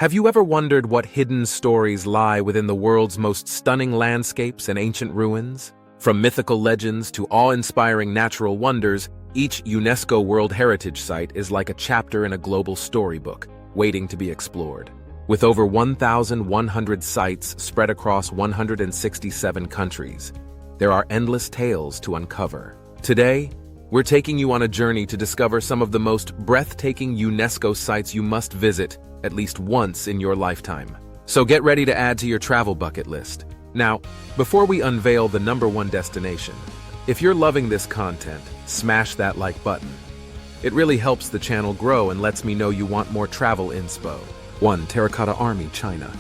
Have you ever wondered what hidden stories lie within the world's most stunning landscapes and ancient ruins? From mythical legends to awe-inspiring natural wonders, each UNESCO World Heritage Site is like a chapter in a global storybook, waiting to be explored. With over 1,100 sites spread across 167 countries, there are endless tales to uncover. Today, we're taking you on a journey to discover some of the most breathtaking UNESCO sites you must visit at least once in your lifetime. So get ready to add to your travel bucket list. Now, before we unveil the #1 destination, if you're loving this content, smash that like button. It really helps the channel grow and lets me know you want more travel inspo. 1. Terracotta Army, China.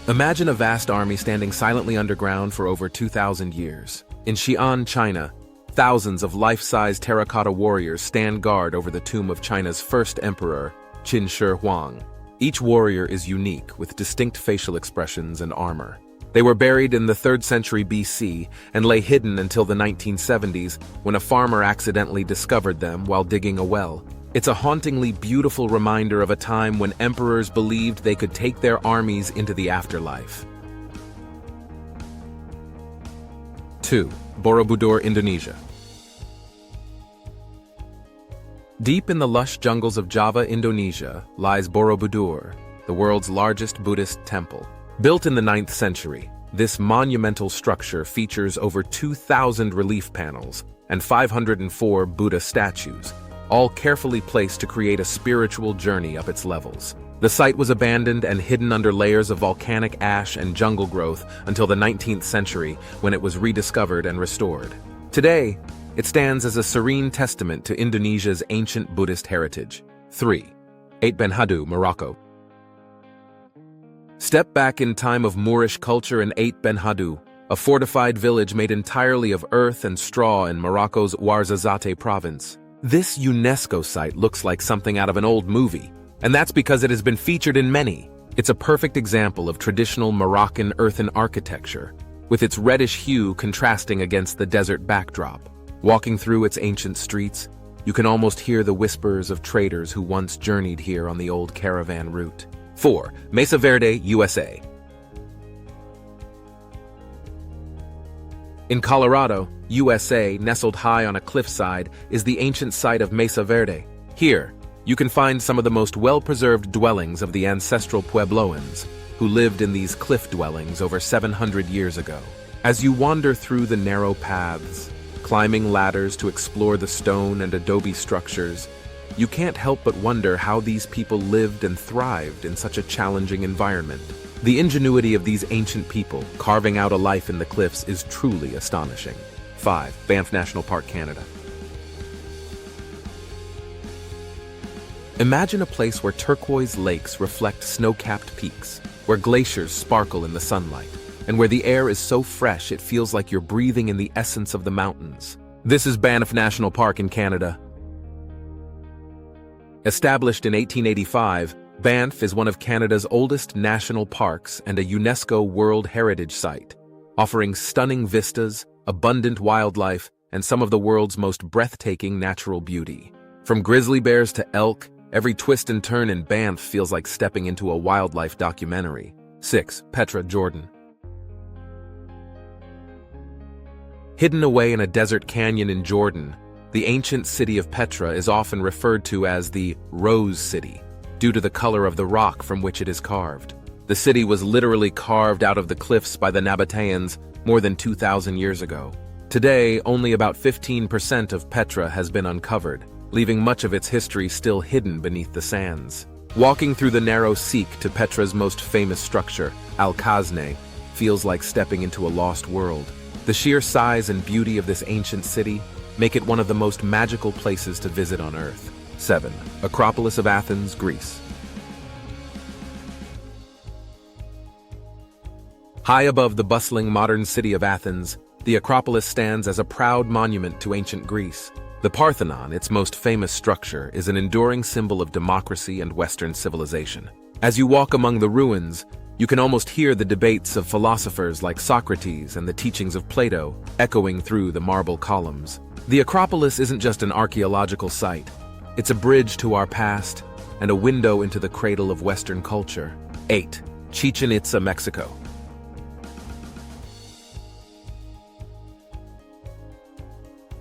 Imagine a vast army standing silently underground for over 2,000 years. In Xi'an, China, thousands of life-size terracotta warriors stand guard over the tomb of China's first emperor, Qin Shi Huang. Each warrior is unique, with distinct facial expressions and armor. They were buried in the 3rd century BC and lay hidden until the 1970s when a farmer accidentally discovered them while digging a well. It's a hauntingly beautiful reminder of a time when emperors believed they could take their armies into the afterlife. 2. Borobudur, Indonesia. Deep in the lush jungles of Java, Indonesia, lies Borobudur, the world's largest Buddhist temple. Built in the 9th century, this monumental structure features over 2,000 relief panels and 504 Buddha statues, all carefully placed to create a spiritual journey up its levels. The site was abandoned and hidden under layers of volcanic ash and jungle growth until the 19th century, when it was rediscovered and restored. Today, it stands as a serene testament to Indonesia's ancient Buddhist heritage. 3. 8 Ben Hadu, Morocco. Step back in time of Moorish culture in 8 Ben Hadu, a fortified village made entirely of earth and straw in Morocco's Ouarzazate province. This UNESCO site looks like something out of an old movie, and that's because it has been featured in many. It's a perfect example of traditional Moroccan earthen architecture, with its reddish hue contrasting against the desert backdrop. Walking through its ancient streets, you can almost hear the whispers of traders who once journeyed here on the old caravan route. 4. Mesa Verde, USA. In Colorado, USA, nestled high on a cliffside, is the ancient site of Mesa Verde. Here, you can find some of the most well-preserved dwellings of the ancestral Puebloans, who lived in these cliff dwellings over 700 years ago. As you wander through the narrow paths, climbing ladders to explore the stone and adobe structures, you can't help but wonder how these people lived and thrived in such a challenging environment. The ingenuity of these ancient people carving out a life in the cliffs is truly astonishing. 5. Banff National Park, Canada. Imagine a place where turquoise lakes reflect snow-capped peaks, where glaciers sparkle in the sunlight, and where the air is so fresh it feels like you're breathing in the essence of the mountains. This is Banff National Park in Canada. Established in 1885, Banff is one of Canada's oldest national parks and a UNESCO World Heritage Site, offering stunning vistas, abundant wildlife, and some of the world's most breathtaking natural beauty. From grizzly bears to elk, every twist and turn in Banff feels like stepping into a wildlife documentary. 6. Petra Jordan. Hidden away in a desert canyon in Jordan, the ancient city of Petra is often referred to as the Rose City, due to the color of the rock from which it is carved. The city was literally carved out of the cliffs by the Nabateans more than 2,000 years ago. Today, only about 15% of Petra has been uncovered, leaving much of its history still hidden beneath the sands. Walking through the narrow Seek to Petra's most famous structure, Al-Kazne, feels like stepping into a lost world. The sheer size and beauty of this ancient city make it one of the most magical places to visit on Earth. 7. Acropolis of Athens, Greece. High above the bustling modern city of Athens, the Acropolis stands as a proud monument to ancient Greece. The Parthenon, its most famous structure, is an enduring symbol of democracy and Western civilization. As you walk among the ruins, you can almost hear the debates of philosophers like Socrates and the teachings of Plato echoing through the marble columns. The Acropolis isn't just an archaeological site. It's a bridge to our past and a window into the cradle of Western culture. 8. Chichen Itza, Mexico.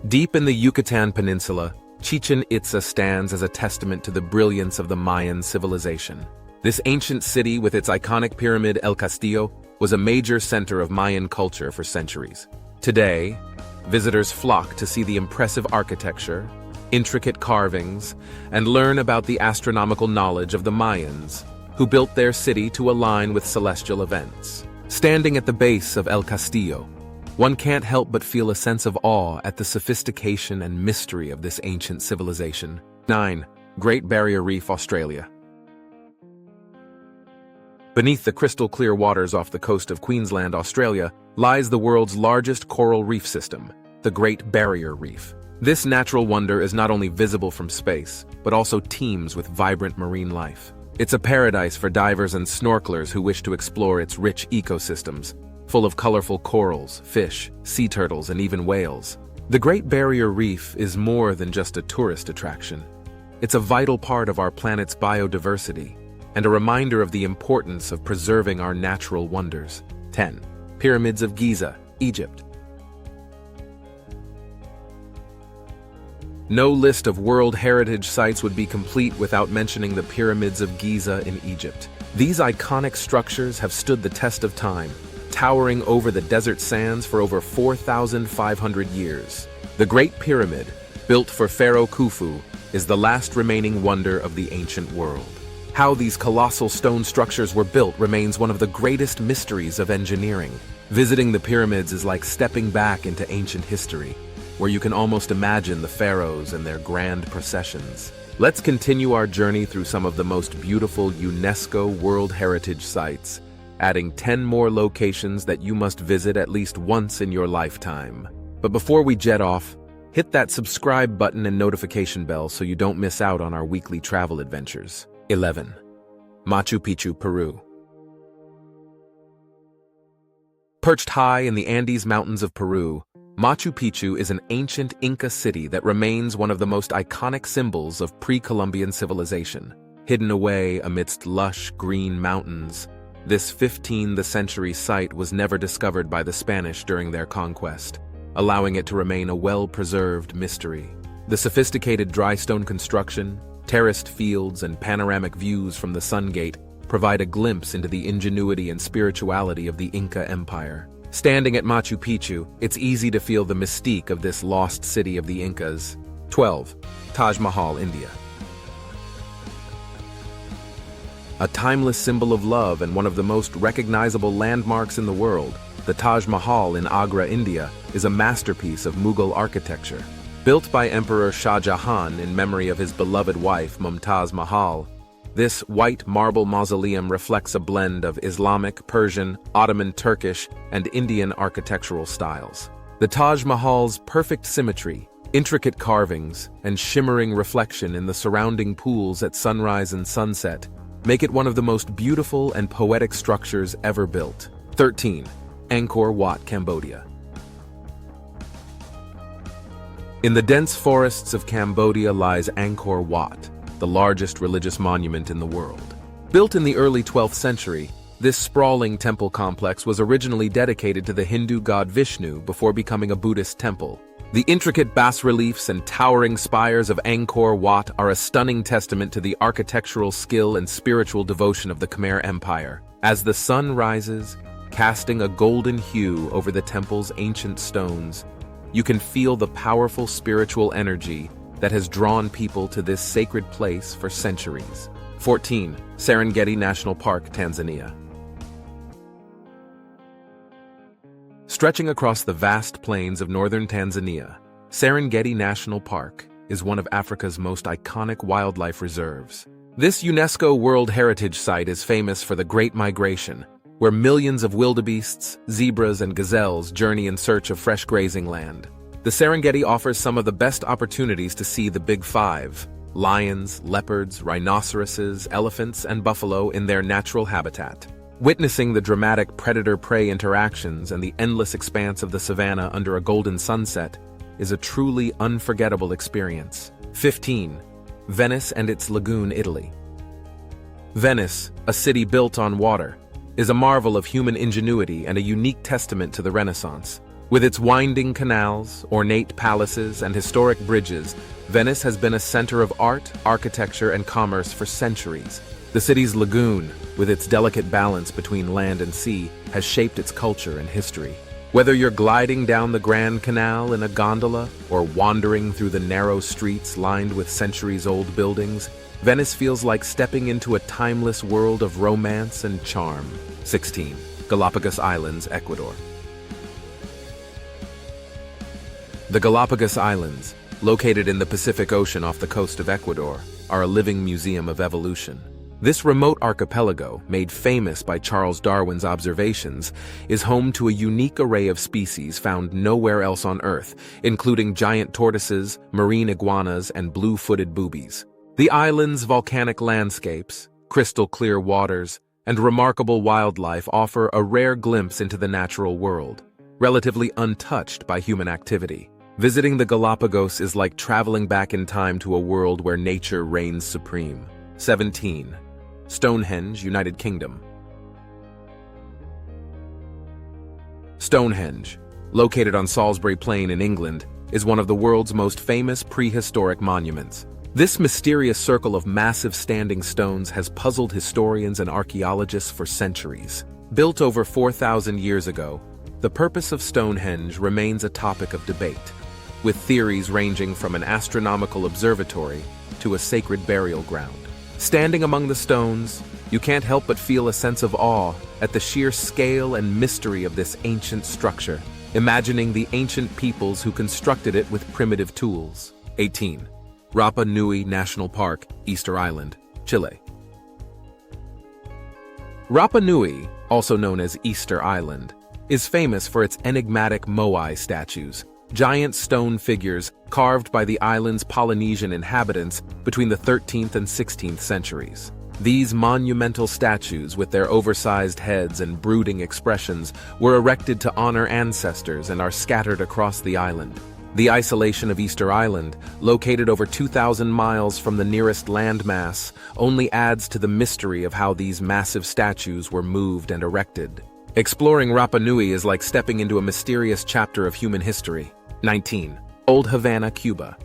Deep in the Yucatan Peninsula, Chichen Itza stands as a testament to the brilliance of the Mayan civilization. This ancient city, with its iconic pyramid El Castillo, was a major center of Mayan culture for centuries. Today, visitors flock to see the impressive architecture, intricate carvings, and learn about the astronomical knowledge of the Mayans, who built their city to align with celestial events. Standing at the base of El Castillo, one can't help but feel a sense of awe at the sophistication and mystery of this ancient civilization. 9. Great Barrier Reef, Australia. Beneath the crystal-clear waters off the coast of Queensland, Australia, lies the world's largest coral reef system, the Great Barrier Reef. This natural wonder is not only visible from space, but also teems with vibrant marine life. It's a paradise for divers and snorkelers who wish to explore its rich ecosystems, full of colorful corals, fish, sea turtles, and even whales. The Great Barrier Reef is more than just a tourist attraction. It's a vital part of our planet's biodiversity, and a reminder of the importance of preserving our natural wonders. 10. Pyramids of Giza, Egypt. No list of World Heritage Sites would be complete without mentioning the Pyramids of Giza in Egypt. These iconic structures have stood the test of time, towering over the desert sands for over 4,500 years. The Great Pyramid, built for Pharaoh Khufu, is the last remaining wonder of the ancient world. How these colossal stone structures were built remains one of the greatest mysteries of engineering. Visiting the pyramids is like stepping back into ancient history, where you can almost imagine the pharaohs and their grand processions. Let's continue our journey through some of the most beautiful UNESCO World Heritage Sites, adding 10 more locations that you must visit at least once in your lifetime. But before we jet off, hit that subscribe button and notification bell so you don't miss out on our weekly travel adventures. 11. Machu Picchu, Peru. Perched high in the Andes Mountains of Peru, Machu Picchu is an ancient Inca city that remains one of the most iconic symbols of pre-Columbian civilization. Hidden away amidst lush green mountains, this 15th century site was never discovered by the Spanish during their conquest, allowing it to remain a well-preserved mystery. The sophisticated dry stone construction, terraced fields, and panoramic views from the Sun Gate provide a glimpse into the ingenuity and spirituality of the Inca Empire. Standing at Machu Picchu, it's easy to feel the mystique of this lost city of the Incas. 12. Taj Mahal, India. A timeless symbol of love and one of the most recognizable landmarks in the world, the Taj Mahal in Agra, India, is a masterpiece of Mughal architecture. Built by Emperor Shah Jahan in memory of his beloved wife Mumtaz Mahal, this white marble mausoleum reflects a blend of Islamic, Persian, Ottoman, Turkish, and Indian architectural styles. The Taj Mahal's perfect symmetry, intricate carvings, and shimmering reflection in the surrounding pools at sunrise and sunset make it one of the most beautiful and poetic structures ever built. 13. Angkor Wat, Cambodia. In the dense forests of Cambodia lies Angkor Wat, the largest religious monument in the world. Built in the early 12th century, this sprawling temple complex was originally dedicated to the Hindu god Vishnu before becoming a Buddhist temple. The intricate bas-reliefs and towering spires of Angkor Wat are a stunning testament to the architectural skill and spiritual devotion of the Khmer Empire. As the sun rises, casting a golden hue over the temple's ancient stones, you can feel the powerful spiritual energy that has drawn people to this sacred place for centuries. 14. Serengeti National Park, Tanzania. Stretching across the vast plains of northern Tanzania, Serengeti National Park is one of Africa's most iconic wildlife reserves. This UNESCO World Heritage Site is famous for the Great Migration, where millions of wildebeests, zebras, and gazelles journey in search of fresh grazing land. The Serengeti offers some of the best opportunities to see the Big Five: lions, leopards, rhinoceroses, elephants, and buffalo in their natural habitat. Witnessing the dramatic predator-prey interactions and the endless expanse of the savanna under a golden sunset is a truly unforgettable experience. 15. Venice and its lagoon, Italy. Venice, a city built on water, is a marvel of human ingenuity and a unique testament to the Renaissance. With its winding canals, ornate palaces, and historic bridges, Venice has been a center of art, architecture, and commerce for centuries. The city's lagoon, with its delicate balance between land and sea, has shaped its culture and history. Whether you're gliding down the Grand Canal in a gondola or wandering through the narrow streets lined with centuries-old buildings, Venice feels like stepping into a timeless world of romance and charm. 16. Galapagos Islands, Ecuador. The Galapagos Islands, located in the Pacific Ocean off the coast of Ecuador, are a living museum of evolution. This remote archipelago, made famous by Charles Darwin's observations, is home to a unique array of species found nowhere else on Earth, including giant tortoises, marine iguanas, and blue-footed boobies. The island's volcanic landscapes, crystal-clear waters, and remarkable wildlife offer a rare glimpse into the natural world, relatively untouched by human activity. Visiting the Galapagos is like traveling back in time to a world where nature reigns supreme. 17. Stonehenge, United Kingdom. Stonehenge, located on Salisbury Plain in England, is one of the world's most famous prehistoric monuments. This mysterious circle of massive standing stones has puzzled historians and archaeologists for centuries. Built over 4,000 years ago, the purpose of Stonehenge remains a topic of debate, with theories ranging from an astronomical observatory to a sacred burial ground. Standing among the stones, you can't help but feel a sense of awe at the sheer scale and mystery of this ancient structure, imagining the ancient peoples who constructed it with primitive tools. 18. Rapa Nui National Park, Easter Island, Chile. Rapa Nui, also known as Easter Island, is famous for its enigmatic moai statues, giant stone figures carved by the island's Polynesian inhabitants between the 13th and 16th centuries. These monumental statues, with their oversized heads and brooding expressions, were erected to honor ancestors and are scattered across the island. The isolation of Easter Island, located over 2,000 miles from the nearest landmass, only adds to the mystery of how these massive statues were moved and erected. Exploring Rapa Nui is like stepping into a mysterious chapter of human history. 19. Old Havana, Cuba.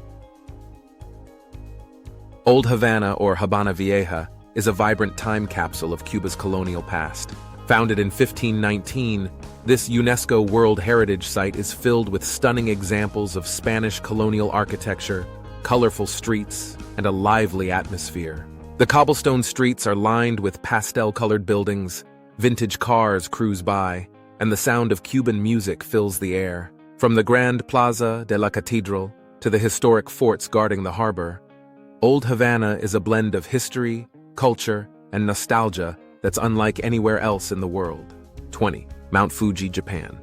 Old Havana, or Habana Vieja, is a vibrant time capsule of Cuba's colonial past. Founded in 1519, this UNESCO World Heritage Site is filled with stunning examples of Spanish colonial architecture, colorful streets, and a lively atmosphere. The cobblestone streets are lined with pastel-colored buildings, vintage cars cruise by, and the sound of Cuban music fills the air. From the Grand Plaza de la Catedral to the historic forts guarding the harbor, Old Havana is a blend of history, culture, and nostalgia that's unlike anywhere else in the world. 20. Mount Fuji, Japan.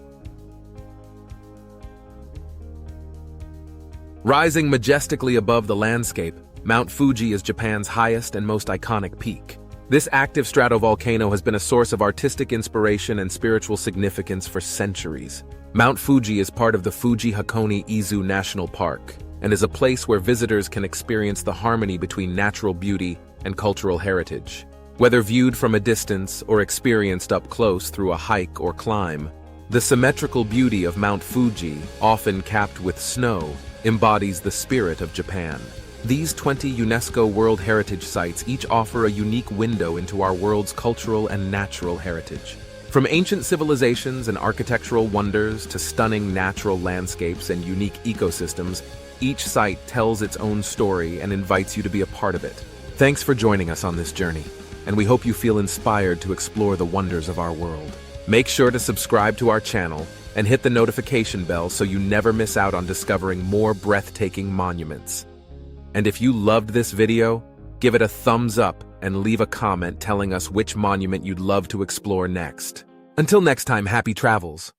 Rising majestically above the landscape, Mount Fuji is Japan's highest and most iconic peak. This active stratovolcano has been a source of artistic inspiration and spiritual significance for centuries. Mount Fuji is part of the Fuji-Hakone-Izu National Park and is a place where visitors can experience the harmony between natural beauty and cultural heritage. Whether viewed from a distance or experienced up close through a hike or climb, the symmetrical beauty of Mount Fuji, often capped with snow, embodies the spirit of Japan. These 20 UNESCO World Heritage Sites each offer a unique window into our world's cultural and natural heritage. From ancient civilizations and architectural wonders to stunning natural landscapes and unique ecosystems, each site tells its own story and invites you to be a part of it. Thanks for joining us on this journey, and we hope you feel inspired to explore the wonders of our world. Make sure to subscribe to our channel and hit the notification bell so you never miss out on discovering more breathtaking monuments. And if you loved this video, give it a thumbs up and leave a comment telling us which monument you'd love to explore next. Until next time, happy travels!